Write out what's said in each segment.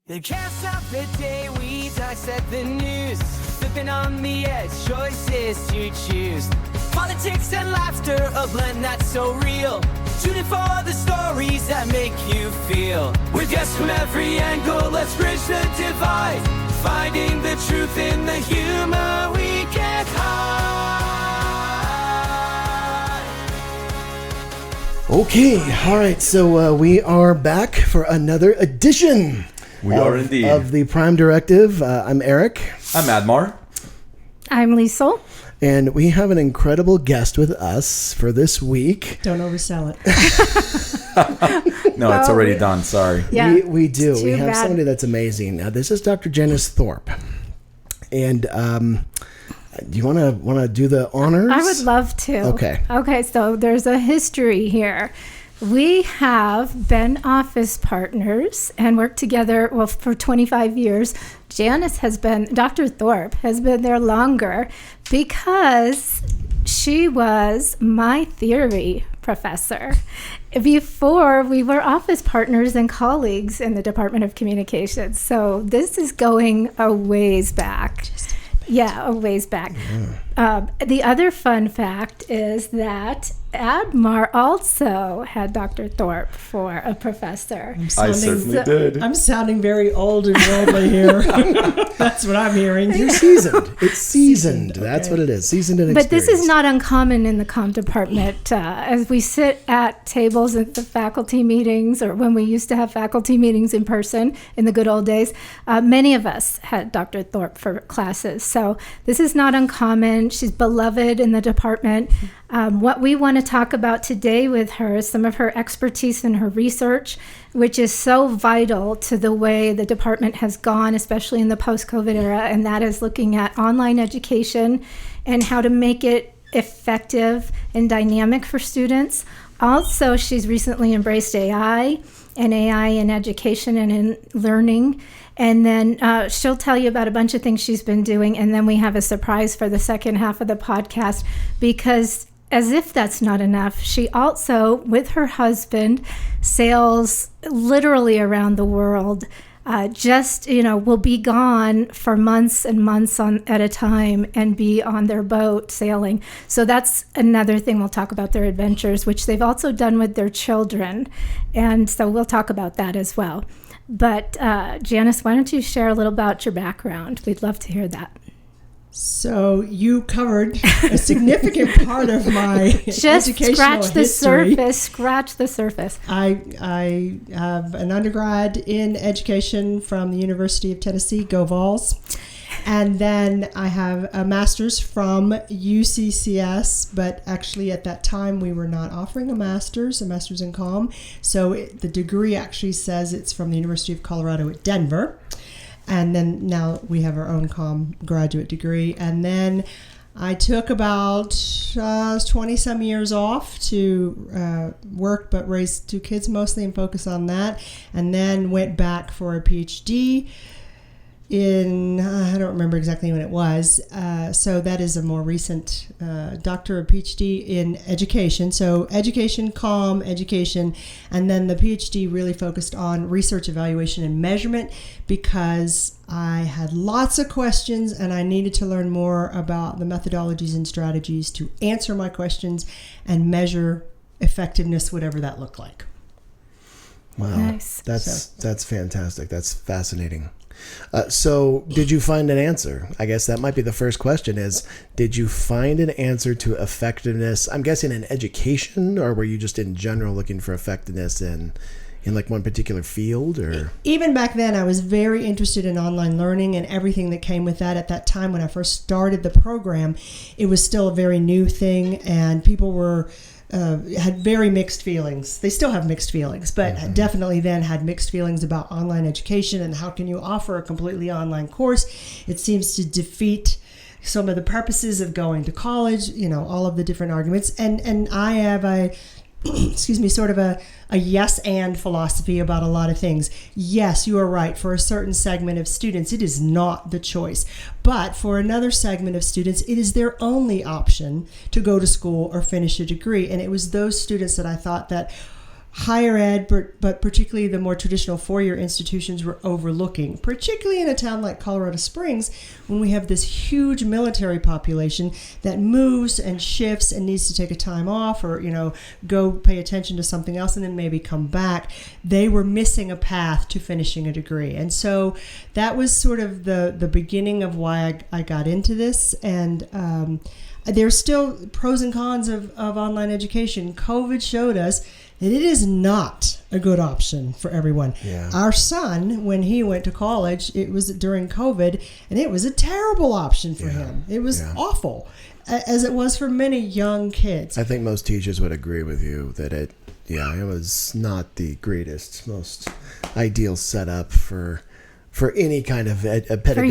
It can't stop the day we dissect the news, flipping on the edge, choices to choose. Politics and laughter, a blend that's so real. Tuning for the stories that make you feel. With guests from every angle, let's bridge the divide. Finding the truth in the humor we can't hide. Okay, all right, so we are back for another edition. We are indeed. Of the Prime Directive. I'm Eric. I'm Admar. I'm Liesl. And we have an incredible guest with us for this week. Don't oversell it. No, it's already done. Sorry. Yeah, we do. We have bad. somebody that's amazing. Now, this is Dr. Janice Thorpe. And do you want to do the honors? I would love to. Okay, so there's a history here. We have been office partners and worked together, for 25 years. Dr. Thorpe has been there longer because she was my theory professor. Before, we were office partners and colleagues in the Department of Communications. So this is going a ways back. Yeah, a ways back. Yeah. The other fun fact is that Admar also had Dr. Thorpe for a professor. I certainly did. I'm sounding very old and worldly here. That's what I'm hearing. You're seasoned. It's seasoned. That's okay. what it is. Seasoned and But this experienced. is not uncommon in the comm department. As we sit at tables at the faculty meetings, or when we used to have faculty meetings in person in the good old days, many of us had Dr. Thorpe for classes. So this is not uncommon. She's beloved in the department. What we want to talk about today with her is some of her expertise in her research, which is so vital to the way the department has gone, especially in the post-COVID era, and that is looking at online education and how to make it effective and dynamic for students. Also, she's recently embraced AI in education and in learning. And then she'll tell you about a bunch of things she's been doing. And then we have a surprise for the second half of the podcast, because as if that's not enough, she also, with her husband, sails literally around the world. Will be gone for months and months at a time and be on their boat sailing. So that's another thing we'll talk about, their adventures, which they've also done with their children. And so we'll talk about that as well. But Janice, why don't you share a little about your background? We'd love to hear that. So you covered a significant part of my Just educational scratch the history. surface. Scratch the surface. I have an undergrad in education from the University of Tennessee, Go Vols. And then I have a master's from UCCS, but actually at that time we were not offering a master's in comm. So the degree actually says it's from the University of Colorado at Denver. And then now we have our own comm graduate degree. And then I took about 20-some years off to work, but raised 2 kids mostly and focus on that. And then went back for a Ph.D. in, I don't remember exactly when it was. So that is a more recent doctor of Ph.D. in education. So education, comm, education. And then the Ph.D. really focused on research, evaluation, and measurement, because I had lots of questions and I needed to learn more about the methodologies and strategies to answer my questions and measure effectiveness, whatever that looked like. Wow. Nice. That's fantastic. That's fascinating. So did you find an answer? I guess that might be the first question is, did you find an answer to effectiveness? I'm guessing in education, or were you just in general looking for effectiveness in like one particular field? Or even back then, I was very interested in online learning and everything that came with that. At that time, when I first started the program, it was still a very new thing, and people were had very mixed feelings. They still have mixed feelings, but definitely then had mixed feelings about online education and how can you offer a completely online course. It seems to defeat some of the purposes of going to college, all of the different arguments. And I have a sort of a yes and philosophy about a lot of things. Yes, you are right. For a certain segment of students, it is not the choice. But for another segment of students, it is their only option to go to school or finish a degree. And it was those students that I thought that higher ed, but particularly the more traditional four-year institutions were overlooking, particularly in a town like Colorado Springs, when we have this huge military population that moves and shifts and needs to take a time off or, go pay attention to something else and then maybe come back. They were missing a path to finishing a degree. And so that was sort of the beginning of why I got into this. And there's still pros and cons of online education. COVID showed us that it is not a good option for everyone. Yeah. Our son, when he went to college, it was during COVID, and it was a terrible option for him. It was awful, as it was for many young kids. I think most teachers would agree with you that it was not the greatest, most ideal setup for any kind of pedagogy. For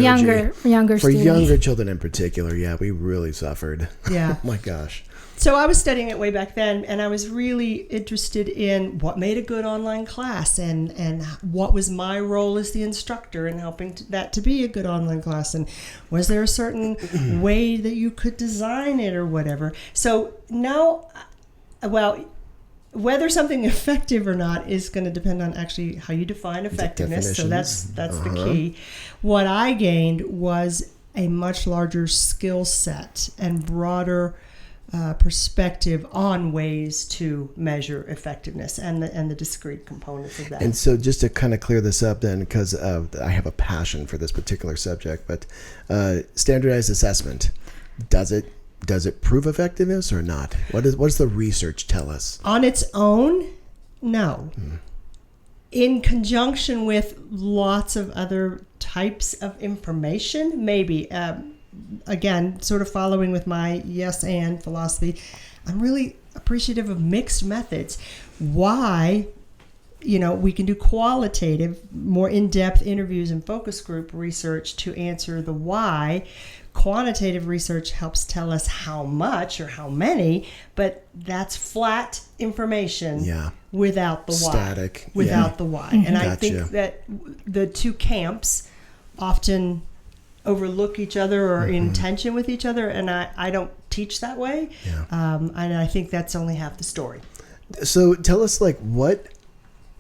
younger For students. younger children in particular, we really suffered. Yeah. Oh my gosh. So I was studying it way back then, and I was really interested in what made a good online class and what was my role as the instructor in helping that to be a good online class, and was there a certain way that you could design it or whatever. So now, whether something effective or not is going to depend on actually how you define effectiveness. So that's the key. What I gained was a much larger skill set and broader perspective on ways to measure effectiveness and the discrete components of that. And so just to kind of clear this up then, because I have a passion for this particular subject, but standardized assessment, does it prove effectiveness or not? What does the research tell us? On its own, no. In conjunction with lots of other types of information, maybe. Again, sort of following with my yes and philosophy, I'm really appreciative of mixed methods. Why, we can do qualitative, more in-depth interviews and focus group research to answer the why. Quantitative research helps tell us how much or how many, but that's flat information without the why. Static. Without the why. And I think that the two camps often overlook each other or in tension with each other, and I don't teach that way. And I think that's only half the story. So tell us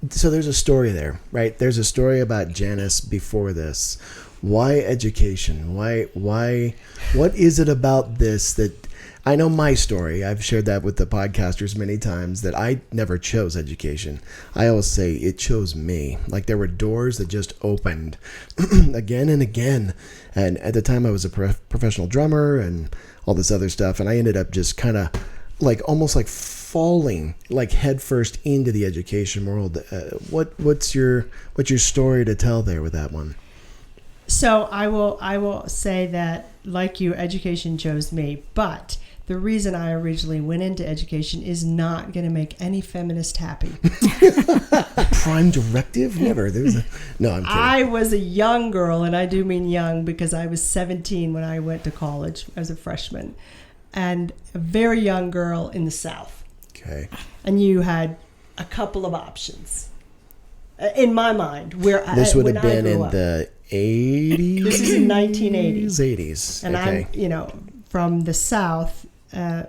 so there's a story there, right? There's a story about Janice before this. Why education? Why what is it about this that I know my story. I've shared that with the podcasters many times that I never chose education. I always say it chose me. Like there were doors that just opened again and again. And at the time I was a professional drummer and all this other stuff. And I ended up just kind of almost falling headfirst into the education world. What's your story to tell there with that one? So I will say that, like you, education chose me, but the reason I originally went into education is not going to make any feminist happy. Prime Directive? Never. No, I'm kidding. I was a young girl, and I do mean young because I was 17 when I went to college as a freshman, and a very young girl in the South. Okay. And you had a couple of options. In my mind, this would have been in the 80s. This is in 1980s. 80s. And okay. I'm, from the South.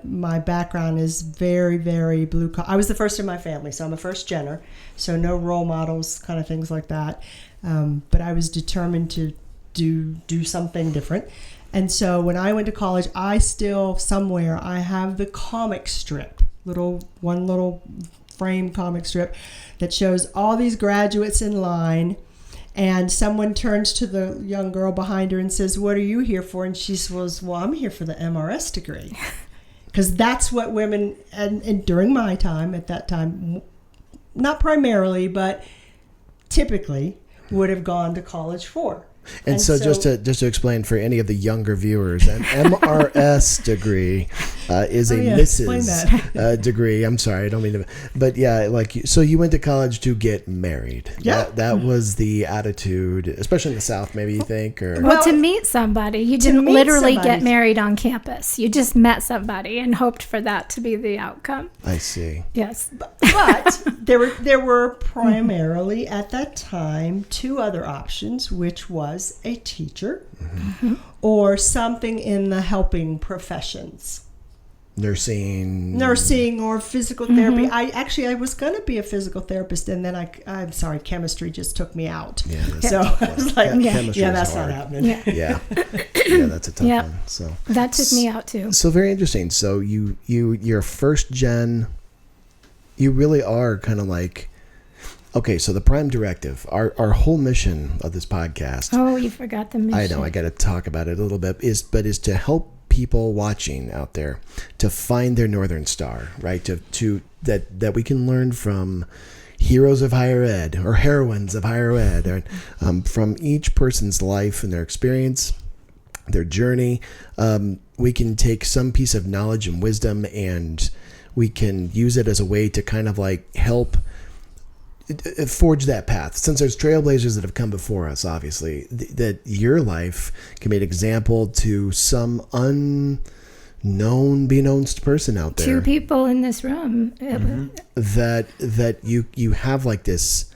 My background is very, very blue collar. I was the first in my family, so I'm a first gener, so no role models, kind of things like that. But I was determined to do something different. And so when I went to college, I have the comic strip, one little frame comic strip that shows all these graduates in line, and someone turns to the young girl behind her and says, "What are you here for?" And she says, "Well, I'm here for the MRS degree." Because that's what women, and during my time, at that time, not primarily, but typically would have gone to college for. And so just to explain for any of the younger viewers, an MRS degree is a Mrs. Degree. I'm sorry, I don't mean to, but yeah, so you went to college to get married. Yeah, that was the attitude, especially in the South. Maybe you think, or well, to meet somebody. You didn't literally get married on campus. You just met somebody and hoped for that to be the outcome. I see. Yes, but there were primarily at that time two other options, which was a teacher or something in the helping professions. nursing or physical therapy. I was going to be a physical therapist, and then I'm sorry, chemistry just took me out. Yeah, that's So I was like, Chemistry is that's hard. not happening. Yeah. Yeah. Yeah, that's a tough Yeah. one. So That took me out too. So very interesting. So you're first gen. You really are kind of like, okay. So the Prime Directive, our whole mission of this podcast. Oh, you forgot the mission. I know. I got to talk about it a little bit. Is to help people watching out there to find their Northern Star, right? To that we can learn from heroes of higher ed or heroines of higher ed, or, from each person's life and their experience, their journey. We can take some piece of knowledge and wisdom, and we can use it as a way to kind of like help forge that path. Since there's trailblazers that have come before us, obviously, that your life can be an example to some unbeknownst person out there. 2 people in this room. That you have like this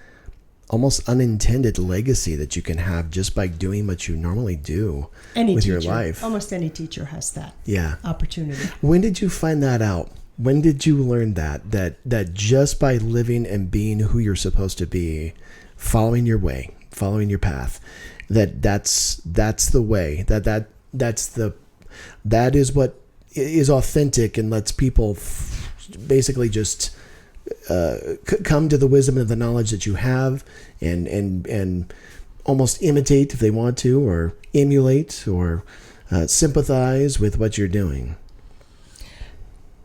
almost unintended legacy that you can have just by doing what you normally do with your life. Almost any teacher has that Yeah. opportunity. When did you find that out? When did you learn that just by living and being who you're supposed to be, following your way, following your path, that's the way, that is what is authentic and lets people basically just come to the wisdom and the knowledge that you have, and almost imitate if they want to, or emulate, or sympathize with what you're doing.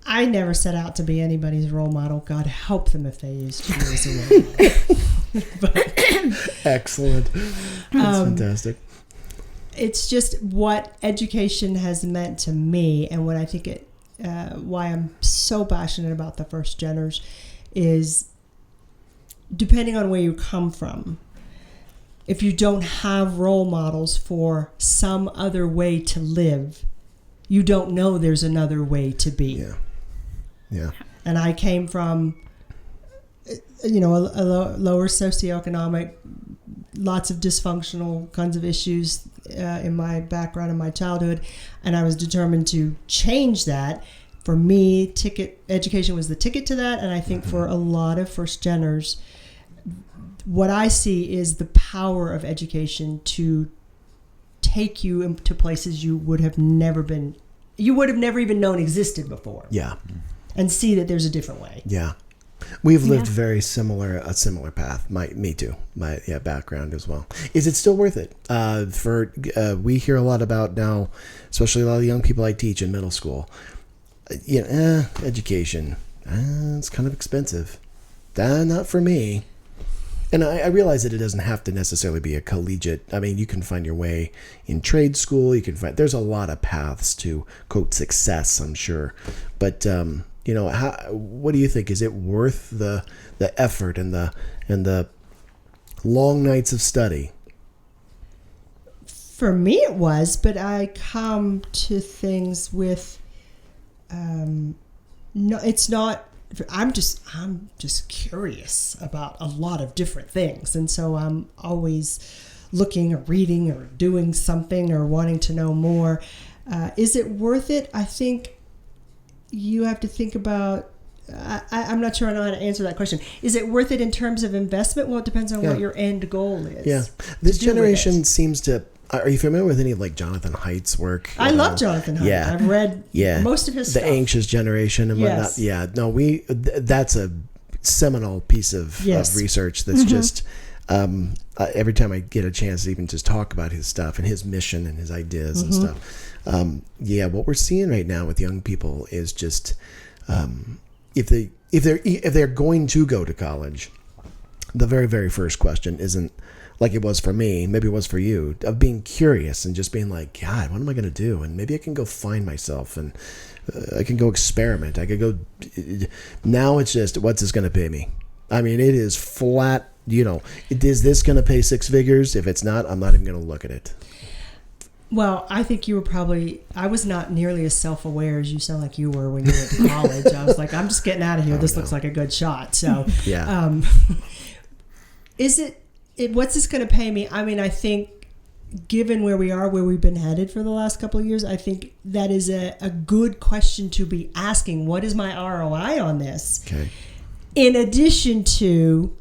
I never set out to be anybody's role model. God help them if they used me as a role model. Excellent. That's fantastic. It's just what education has meant to me, and what I think why I'm so passionate about the first geners is, depending on where you come from, if you don't have role models for some other way to live, you don't know there's another way to be. Yeah. And I came from, a lower socioeconomic, lots of dysfunctional kinds of issues in my background in my childhood, and I was determined to change that. For me, education was the ticket to that, and I think for a lot of first geners, what I see is the power of education to take you into places you would have never even known existed before. Yeah. And see that there's a different way. Yeah. We've lived a similar path. Me too. My background as well. Is it still worth it? We hear a lot about now, especially a lot of young people I teach in middle school. Education. It's kind of expensive. Not for me. And I realize that it doesn't have to necessarily be a collegiate. I mean, you can find your way in trade school. There's a lot of paths to, quote, success, I'm sure. But, what do you think? Is it worth the effort and the long nights of study? For me, it was, but I come to things with, no, it's not. I'm just curious about a lot of different things, and so I'm always looking or reading or doing something or wanting to know more. Is it worth it? I think you have to think about. I'm not sure I know how to answer that question. Is it worth it in terms of investment? Well, it depends on what your end goal is. Yeah, this generation seems to. Are you familiar with any of like Jonathan Haidt's work? I love Jonathan Haidt. Yeah. I've read most of his stuff. The Anxious Generation and whatnot. Yeah, no, that's a seminal piece of research that's just, every time I get a chance to even just talk about his stuff and his mission and his ideas and stuff. What we're seeing right now with young people is just, if they're going to go to college, the very, very first question isn't, like it was for me, maybe it was for you, of being curious and just being like, God, what am I going to do? And maybe I can go find myself, and I can go experiment. I could go. Now it's just, what's this going to pay me? I mean, it is flat. Is this going to pay 6 figures? If it's not, I'm not even going to look at it. Well, I think you were I was not nearly as self-aware as you sound like you were when you went to college. I was like, I'm just getting out of here. This looks like a good shot. So, yeah. What's this going to pay me? I mean, I think given where we are, where we've been headed for the last couple of years, I think that is a good question to be asking. What is my ROI on this? Okay. In addition to,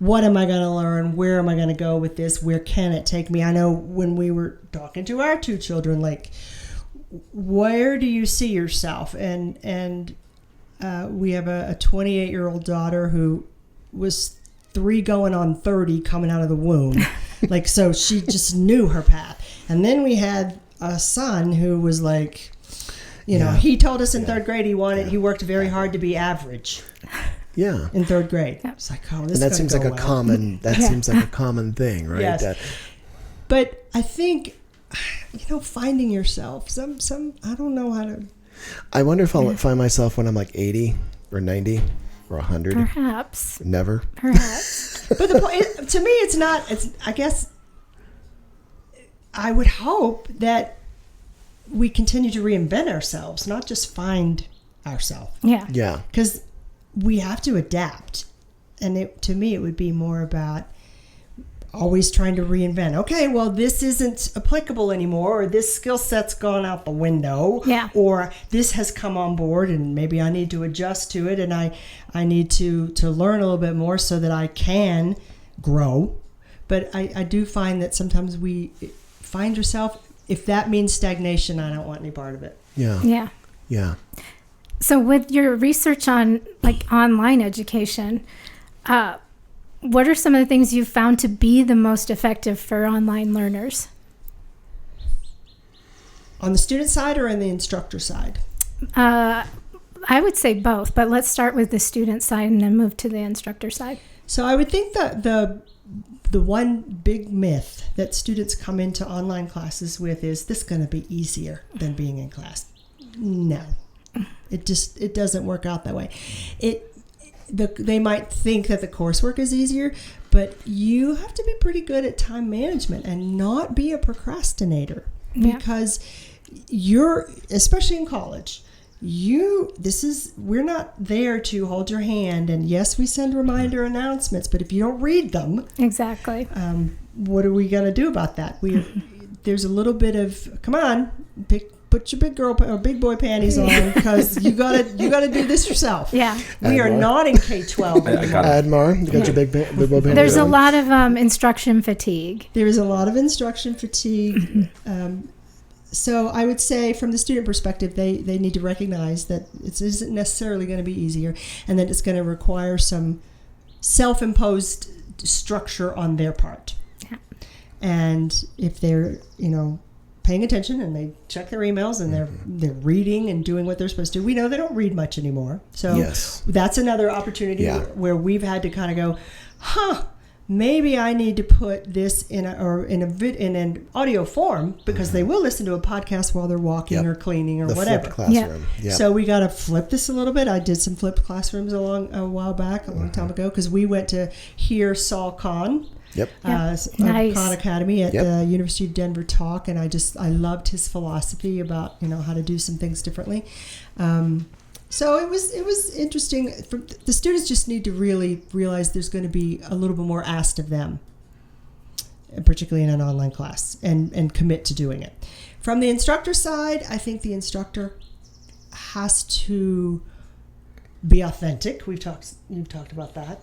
what am I going to learn? Where am I going to go with this? Where can it take me? I know when we were talking to our two children, like, where do you see yourself? And we have a 28-year-old daughter who was 3 going on 30 coming out of the womb. Like, so she just knew her path. And then we had a son who was like, you know, he told us in 3rd grade he worked very hard to be average. Yeah. In 3rd grade. It's like, oh, this and that is seems like a common seems like a common thing, right? Yes. But I think, you know, finding yourself, some I don't know how to. I wonder if I'll find myself when I'm like 80 or 90 or 100. Perhaps. Never. Perhaps. But the point, to me, it's not. I guess I would hope that we continue to reinvent ourselves, not just find ourselves. Yeah. Yeah. Because we have to adapt, and to me, it would be more about always trying to reinvent. Okay, well, this isn't applicable anymore, or this skill set's gone out the window, or this has come on board, and maybe I need to adjust to it, and I need to learn a little bit more so that I can grow. But I do find that sometimes we find yourself, if that means stagnation, I don't want any part of it. Yeah. Yeah. Yeah. So with your research on like online education, what are some of the things you've found to be the most effective for online learners? On the student side or on the instructor side? I would say both, but let's start with the student side and then move to the instructor side. So I would think that the one big myth that students come into online classes with is this going to be easier than being in class. No, it doesn't work out that way. They might think that the coursework is easier, but you have to be pretty good at time management and not be a procrastinator, because you're, especially in college, we're not there to hold your hand, and yes, we send reminder announcements, but if you don't read them, exactly, what are we going to do about that? There's a little bit of, come on, put your big girl or big boy panties on, because you gotta do this yourself. Yeah, we are not in K-12 anymore. Admar, you got your big boy panties There's on? a lot of instruction fatigue. There is a lot of instruction fatigue. So I would say, from the student perspective, they need to recognize that it isn't necessarily going to be easier, and that it's going to require some self-imposed structure on their part. Yeah. And if they're, paying attention and they check their emails and they're reading and doing what they're supposed to do. We know they don't read much anymore. So that's another opportunity where we've had to kind of go, maybe I need to put this in an audio form, because they will listen to a podcast while they're walking or cleaning or whatever. Flipped classroom. Yep. So we got to flip this a little bit. I did some flipped classrooms a long time ago, because we went to hear Saul Kahn. Nice. Khan Academy at the University of Denver talk, and I loved his philosophy about how to do some things differently. So it was interesting. The students just need to really realize there's going to be a little bit more asked of them, particularly in an online class, and commit to doing it. From the instructor side, I think the instructor has to be authentic. You've talked about that.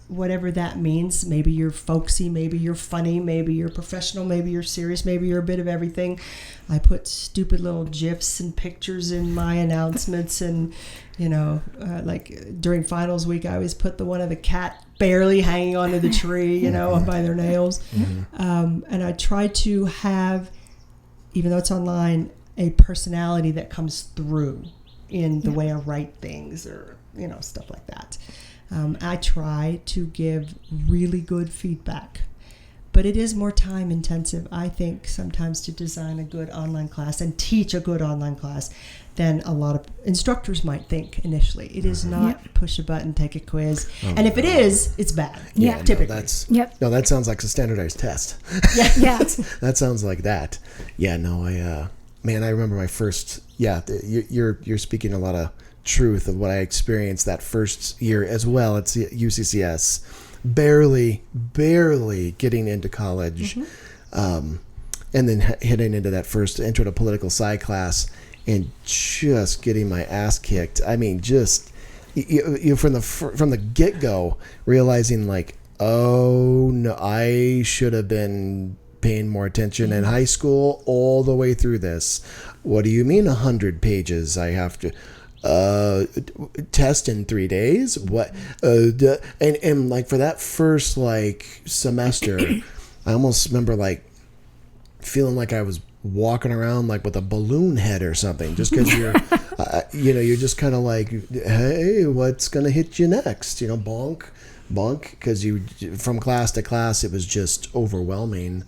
Whatever that means. Maybe you're folksy, maybe you're funny, maybe you're professional, maybe you're serious, maybe you're a bit of everything. I put stupid little GIFs and pictures in my announcements, and like during finals week, I always put the one of the cat barely hanging onto the tree, by their nails. And I try to have, even though it's online, a personality that comes through in the way I write things, or stuff like that. I try to give really good feedback, but it is more time intensive, I think, sometimes to design a good online class and teach a good online class than a lot of instructors might think initially. It is not push a button, take a quiz. And if it is, it's bad. Yeah. Typically. No, that sounds like a standardized test. Yeah. That sounds like that. Yeah, no, I remember my first, you're speaking a lot of truth of what I experienced that first year as well at UCCS, barely getting into college. and then heading into that first intro to political sci class and just getting my ass kicked. I mean, just you from the get go realizing like, oh no, I should have been paying more attention in high school all the way through this. What do you mean 100 pages? I have to test in 3 days? What? And like for that first like semester, I almost remember like feeling like I was walking around like with a balloon head or something, just because you're, you're just kind of like, hey, what's gonna hit you next? Bonk, because you from class to class, it was just overwhelming,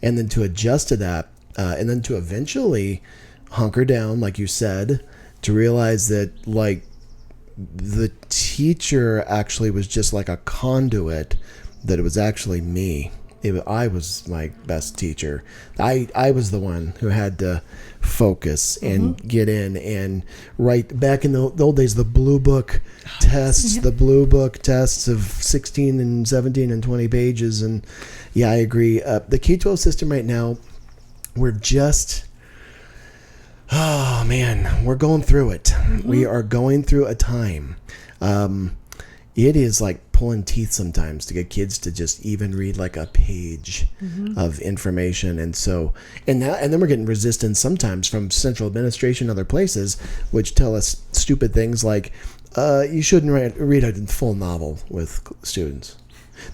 and then to adjust to that, and then to eventually hunker down, like you said, to realize that like the teacher actually was just like a conduit, that it was actually me. I was my best teacher. I was the one who had to focus and get in and write. Back in the old days, the blue book tests, the blue book tests of 16 and 17 and 20 pages. And yeah, I agree. The K-12 system right now, we're just... Oh man, we're going through it. We are going through a time. It is like pulling teeth sometimes to get kids to just even read like a page of information, and then we're getting resistance sometimes from central administration and other places, which tell us stupid things like you shouldn't read a full novel with students.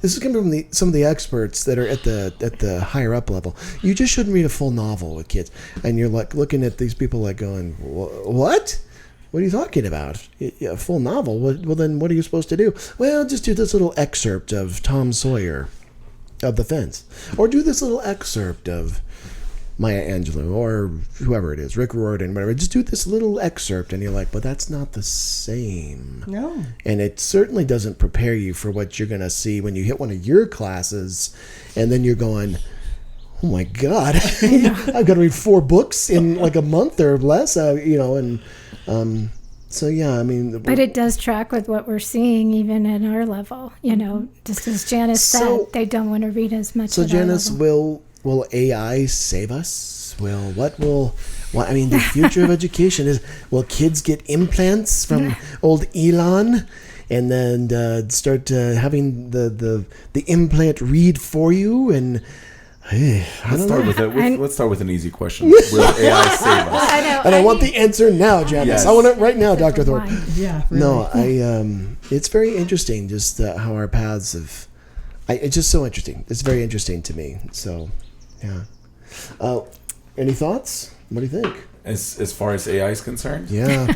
This is coming from some of the experts that are at the higher up level. You just shouldn't read a full novel with kids. And you're like looking at these people like going, what? What are you talking about? A full novel? Well, then what are you supposed to do? Well, just do this little excerpt of Tom Sawyer of the Fence. Or do this little excerpt of Maya Angelou or whoever it is, Rick Riordan, whatever. Just do this little excerpt, and you're like, but that's not the same. No. And it certainly doesn't prepare you for what you're going to see when you hit one of your classes, and then you're going, oh my God, I've got to read 4 books in like a month or less, so yeah, I mean. But it does track with what we're seeing even at our level, just as Janice said, they don't want to read as much. So at Janice, our level. Will AI save us? I mean, the future of education is, will kids get implants from old Elon and then start having the implant read for you? And let's start with an easy question. Will AI save us? I want the answer now, Janice. Yes. I want it right now, Dr. Thorpe. Yeah. Really. No, it's very interesting just how our paths have. It's just so interesting. It's very interesting to me. So, yeah. Any thoughts? What do you think? As far as AI is concerned? Yeah.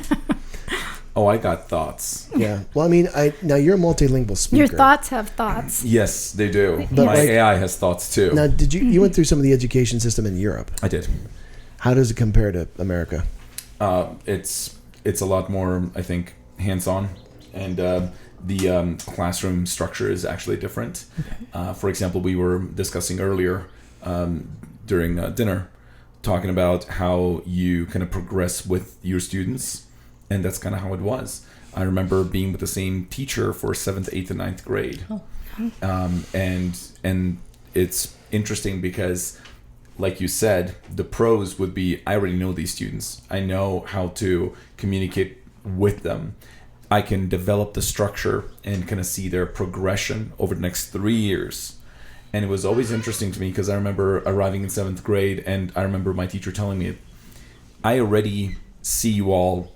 Oh, I got thoughts. Yeah. Well, I mean, now you're a multilingual speaker. Your thoughts have thoughts. Yes, they do. But My AI has thoughts too. Now, did you went through some of the education system in Europe? I did. How does it compare to America? It's a lot more, I think, hands-on, and the classroom structure is actually different. For example, we were discussing earlier during dinner, talking about how you kind of progress with your students, and that's kind of how it was. I remember being with the same teacher for 7th, 8th, and 9th grade. And it's interesting because, like you said, the pros would be, I already know these students. I know how to communicate with them. I can develop the structure and kind of see their progression over the next 3 years. And it was always interesting to me because I remember arriving in 7th grade, and I remember my teacher telling me, I already see you all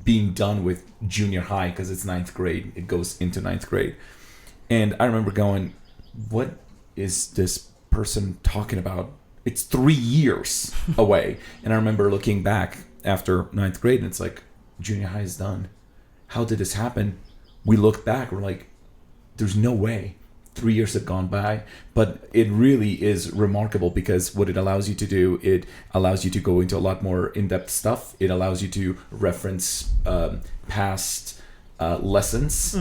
being done with junior high because it's 9th grade. It goes into 9th grade. And I remember going, what is this person talking about? It's 3 years away. And I remember looking back after 9th grade, and it's like, junior high is done. How did this happen? We look back, we're like, there's no way. 3 years have gone by, but it really is remarkable because what it allows you to do, it allows you to go into a lot more in-depth stuff. It allows you to reference past lessons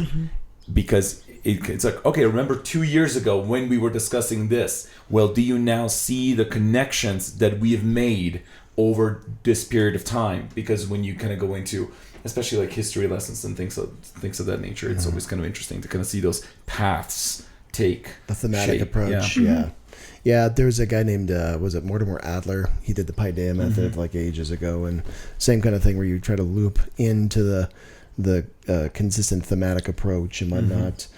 because it's like, okay, remember 2 years ago when we were discussing this. Well, do you now see the connections that we have made over this period of time? Because when you kind of go into, especially like history lessons and things of that nature, it's always kind of interesting to kind of see those paths take the thematic shape. approach. Yeah. Yeah. Yeah, there's a guy named, was it Mortimer Adler? He did the Paideia method like ages ago, and same kind of thing where you try to loop into the consistent thematic approach and whatnot.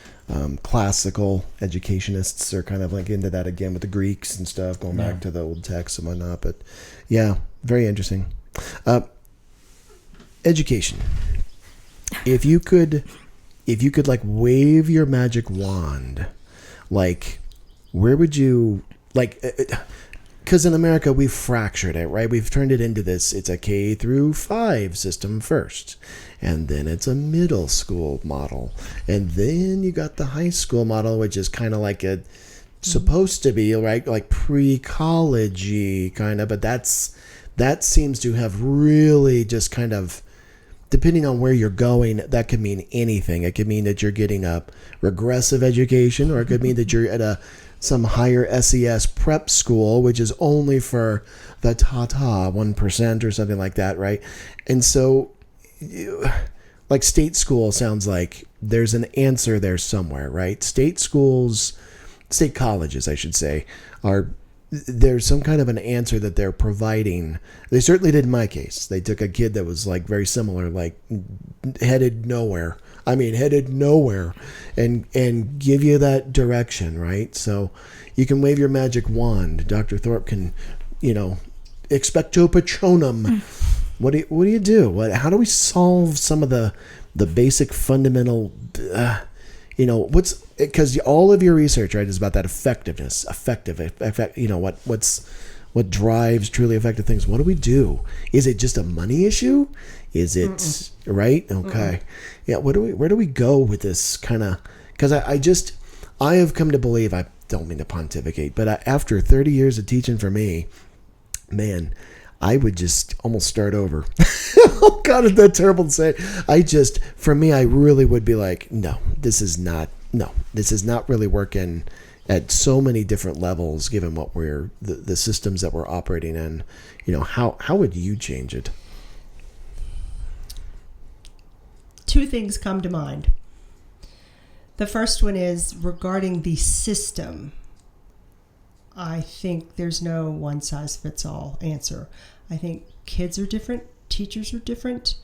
Classical educationists are kind of like into that again with the Greeks and stuff, going back to the old texts and whatnot. But yeah, very interesting. Education. If you could like wave your magic wand, like where would you like? Because in America we've fractured it, right? We've turned it into this. It's a K through 5 system first, and then it's a middle school model, and then you got the high school model, which is kind of like a supposed to be right, like pre-college-y kind of, but that seems to have really just kind of, depending on where you're going, that could mean anything. It could mean that you're getting a regressive education, or it could mean that you're at some higher SES prep school, which is only for the 1% or something like that, right? And so, like state school sounds like there's an answer there somewhere, right? State colleges, I should say, there's some kind of an answer that they're providing. They certainly did in my case. They took a kid that was like very similar, like headed nowhere, and give you that direction, right? So you can wave your magic wand. Dr. Thorpe can, expecto patronum. What do you do? How do we solve some of the basic fundamental, because all of your research, right, is about that effectiveness, what drives truly effective things. What do we do? Is it just a money issue? Is it right? Okay. Yeah. Where do we go with this kind of, because I have come to believe, I don't mean to pontificate, but after 30 years of teaching for me, man, I would just almost start over. Oh God, is that terrible to say? For me, I really would be like, no, this is not really working at so many different levels, given what the systems that we're operating in. How would you change it? Two things come to mind. The first one is regarding the system. I think there's no one-size-fits-all answer. I think kids are different, teachers are different,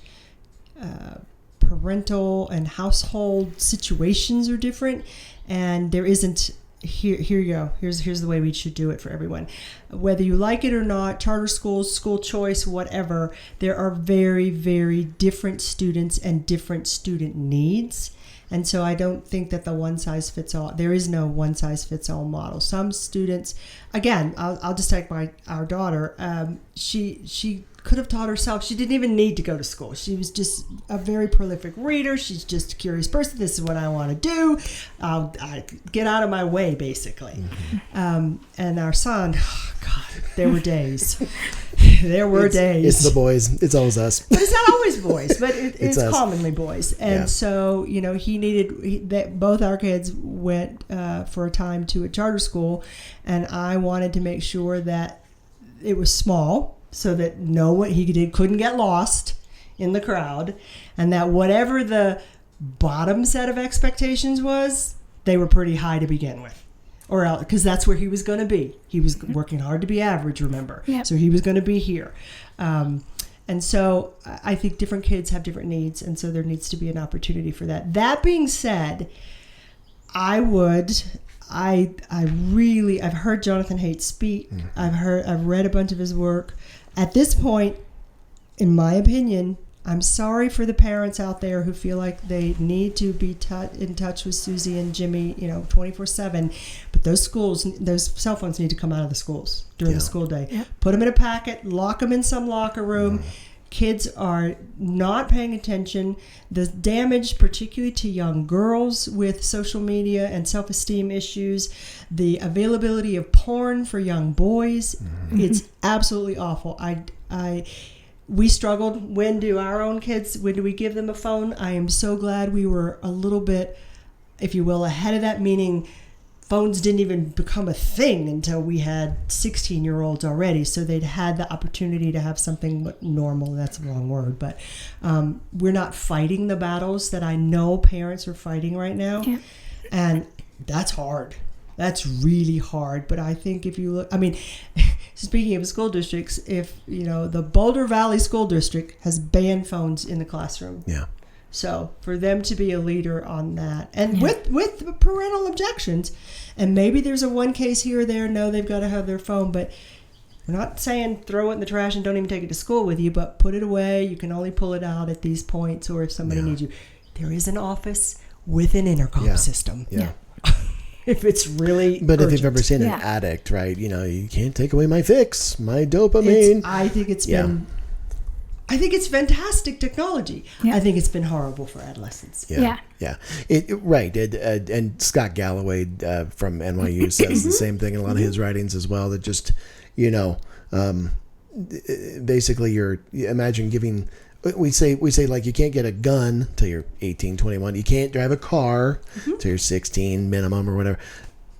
parental and household situations are different, and there isn't, here you go, here's the way we should do it for everyone. Whether you like it or not, charter schools, school choice, whatever, there are very, very different students and different student needs. And so I don't think that there is no one-size-fits-all model. Some students, again, I'll just take our daughter. She could have taught herself. She didn't even need to go to school. She was just a very prolific reader. She's just a curious person. This is what I want to do. I get out of my way, basically. Mm-hmm. And our son, oh God, there were days. Days. It's the boys. It's always us. But it's not always boys, but it's commonly boys. And yeah. so, both our kids went for a time to a charter school, and I wanted to make sure that it was small so that he couldn't get lost in the crowd, and that whatever the bottom set of expectations was, they were pretty high to begin with. Or else, because that's where he was going to be. He was working hard to be average, remember? Yep. So he was going to be here. And so I think different kids have different needs, and so there needs to be an opportunity for that. That being said, I've heard Jonathan Haidt speak. Mm-hmm. I've read a bunch of his work. At this point, in my opinion, I'm sorry for the parents out there who feel like they need to be in touch with Susie and Jimmy, 24/7. But those cell phones need to come out of the schools during the school day. Yep. Put them in a packet, lock them in some locker room. Kids are not paying attention. The damage, particularly to young girls with social media and self-esteem issues, the availability of porn for young boys, it's absolutely awful. We struggled. When do we give them a phone? I am so glad we were a little bit, if you will, ahead of that, meaning phones didn't even become a thing until we had 16-year-olds already. So they'd had the opportunity to have something normal. That's the wrong word. But we're not fighting the battles that I know parents are fighting right now. Yeah. And that's hard. That's really hard. But I think if you look, I mean, speaking of school districts, if, the Boulder Valley School District has banned phones in the classroom. Yeah. So for them to be a leader on that, and with parental objections, and maybe there's a one case here or there, no, they've got to have their phone, but we're not saying throw it in the trash and don't even take it to school with you, but put it away. You can only pull it out at these points, or if somebody needs you. There is an office with an intercom system. Yeah. If it's really But urgent. if you've ever seen an addict, right, you can't take away my fix, my dopamine. I think it's fantastic technology. Yeah. I think it's been horrible for adolescents. Yeah. Right. And Scott Galloway from NYU says the same thing in a lot of his writings as well, that just, basically you imagine giving, we say like you can't get a gun till you're 18, 21. You can't drive a car till you're 16 minimum or whatever.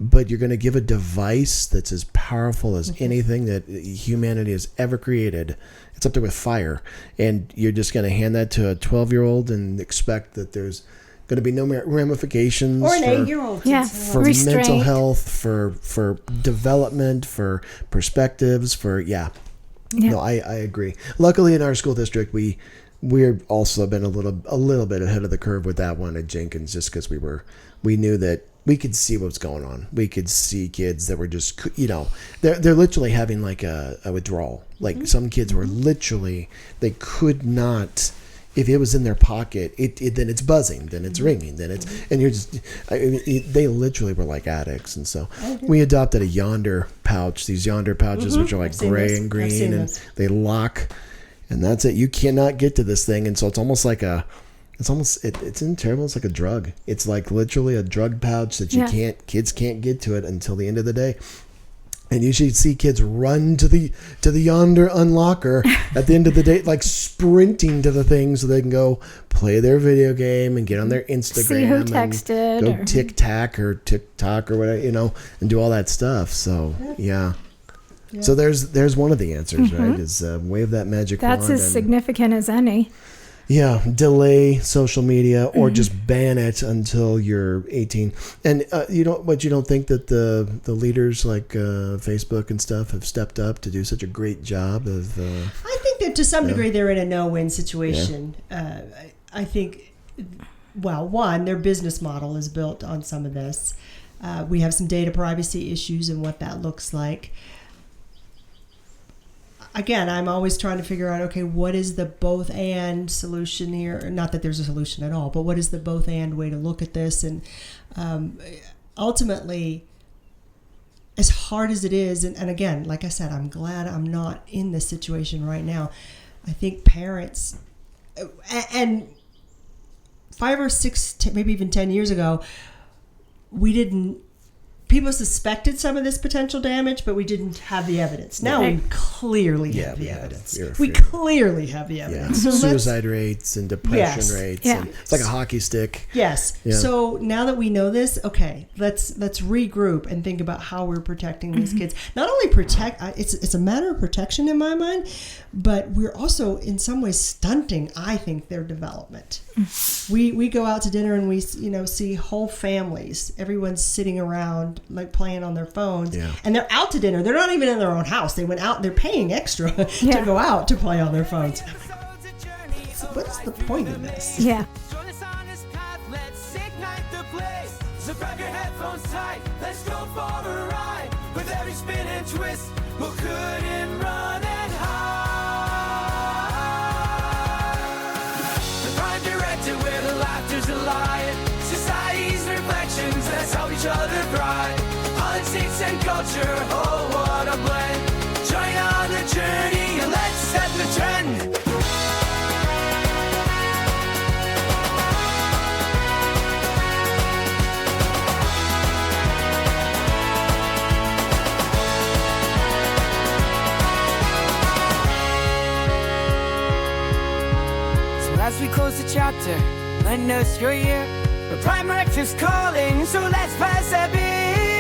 But you're going to give a device that's as powerful as anything that humanity has ever created. It's up there with fire. And you're just going to hand that to a 12-year-old and expect that there's going to be no ramifications. Or an 8-year-old. Yeah. For Restraint. mental health, for development, for perspectives, No, I agree. Luckily, in our school district, we're also been a little bit ahead of the curve with that one at Jenkins, just because we knew that we could see what's going on. We could see kids that were just, they're literally having like a withdrawal. Like some kids were literally, they could not, if it was in their pocket, then it's buzzing, then it's ringing, then it's, and you're just, they literally were like addicts. And so we adopted a Yonder pouch, these Yonder pouches, which are like gray and green, and they lock, and that's it. You cannot get to this thing. And so it's almost like it's terrible. It's like a drug. It's like literally a drug pouch that kids can't get to it until the end of the day. And you should see kids run to the Yonder unlocker at the end of the day, like sprinting to the thing so they can go play their video game and get on their Instagram, see who texted, and go TikTok or whatever, and do all that stuff. So yeah. So there's one of the answers, right? Is wave that magic wand. That's as significant as any. Yeah, delay social media or just ban it until you're 18. And you don't think that the leaders like Facebook and stuff have stepped up to do such a great job of I think that to some degree they're in a no-win situation. I think, one, their business model is built on some of this. We have some data privacy issues and what that looks like. Again, I'm always trying to figure out, okay, what is the both and solution here? Not that there's a solution at all, but what is the both and way to look at this? And ultimately, as hard as it is, and again, like I said, I'm glad I'm not in this situation right now. I think parents, and 5 or 6, maybe even 10 years ago, people suspected some of this potential damage, but we didn't have the evidence. Now we clearly have the evidence. We clearly have the evidence. So suicide rates and depression rates. Yeah. And it's like a hockey stick. Yes. Yeah. So now that we know this, okay, let's regroup and think about how we're protecting these kids. Not only it's a matter of protection in my mind, but we're also in some ways stunting, I think, their development. We go out to dinner and we see whole families, everyone's sitting around like playing on their phones, and they're out to dinner. They're not even in their own house. They went out. They're paying extra to go out to play on their phones. So what's the point of this? Yeah. Join us on this path, let's ignite the blaze. So grab your headphones tight, let's go for a ride. With every spin and twist, we'll cut and run and hide. The Prime Directive, where the laughter's alive. Society's reflections, let's help each other thrive. Politics and culture, oh what a blend. Join on the journey and let's set the trend. As we close the chapter, lend us your ear. The Prime Directive's calling, so let's pass that beer.